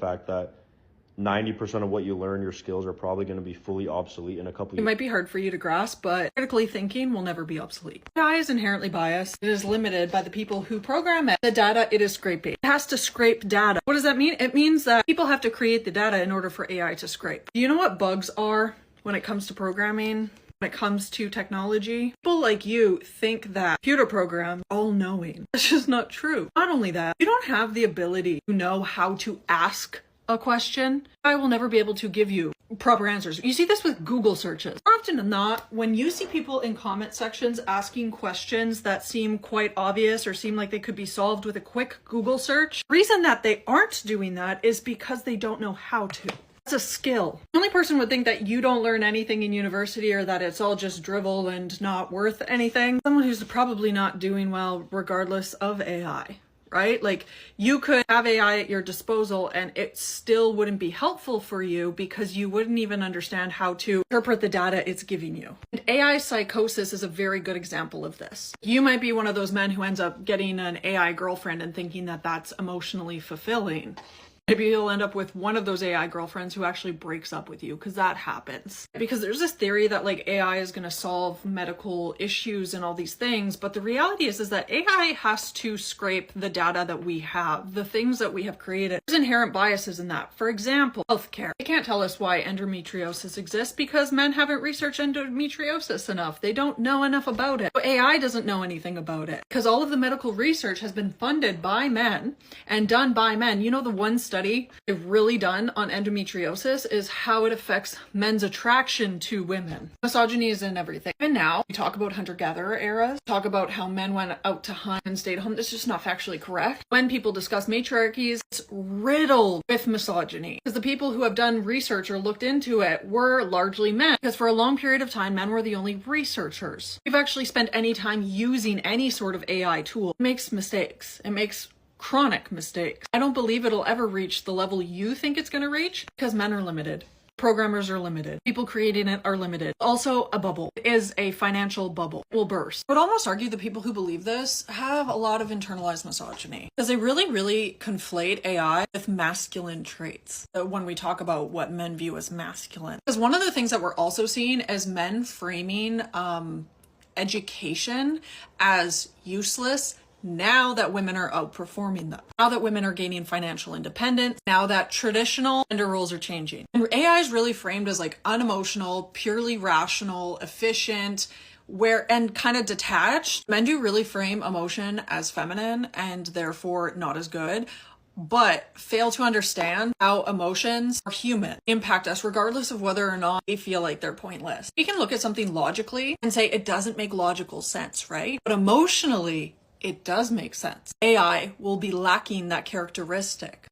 fact that 90% of what you learn, your skills are probably going to be fully obsolete in a couple years. It might be hard for you to grasp, but critically thinking will never be obsolete. AI is inherently biased. It is limited by the people who program it. The data it is scraping. It has to scrape data. What does that mean? It means that people have to create the data in order for AI to scrape. Do you know what bugs are when it comes to programming? When it comes to technology, people like you think that computer programs are all-knowing. That's just not true. Not only that, you don't have the ability to know how to ask a question. I will never be able to give you proper answers. You see this with Google searches. More often than not, when you see people in comment sections asking questions that seem quite obvious or seem like they could be solved with a quick Google search, the reason that they aren't doing that is because they don't know how to. That's a skill. The only person would think that you don't learn anything in university or that it's all just drivel and not worth anything. Someone who's probably not doing well regardless of AI. Right? Like, you could have AI at your disposal and it still wouldn't be helpful for you because you wouldn't even understand how to interpret the data it's giving you. And AI psychosis is a very good example of this. You might be one of those men who ends up getting an AI girlfriend and thinking that that's emotionally fulfilling. Maybe you'll end up with one of those AI girlfriends who actually breaks up with you, because that happens. Because there's this theory that like AI is going to solve medical issues and all these things, but the reality is that AI has to scrape the data that we have, the things that we have created. There's inherent biases in that. For example, healthcare. They can't tell us why endometriosis exists because men haven't researched endometriosis enough. They don't know enough about it. So AI doesn't know anything about it because all of the medical research has been funded by men and done by men. You know, the one study they've really done on endometriosis is how it affects men's attraction to women. Misogyny is in everything. And now we talk about hunter-gatherer eras, talk about how men went out to hunt and stayed home. This is just not factually correct. When people discuss matriarchies, it's riddled with misogyny because the people who have done research or looked into it were largely men, because for a long period of time, men were the only researchers. If you've actually spent any time using any sort of AI tool, it makes mistakes. It makes chronic mistakes. I don't believe it'll ever reach the level you think it's going to reach because men are limited. Programmers are limited. People creating it are limited. Also, a bubble. It is a financial bubble. It will burst. I would almost argue the people who believe this have a lot of internalized misogyny because they really conflate AI with masculine traits when we talk about what men view as masculine. Because one of the things that we're also seeing is men framing education as useless now that women are outperforming them, now that women are gaining financial independence, now that traditional gender roles are changing. And AI is really framed as like unemotional, purely rational, efficient, and kind of detached. Men do really frame emotion as feminine and therefore not as good, but fail to understand how emotions are human, impact us regardless of whether or not they feel like they're pointless. We can look at something logically and say it doesn't make logical sense, right? But emotionally, it does make sense. AI will be lacking that characteristic.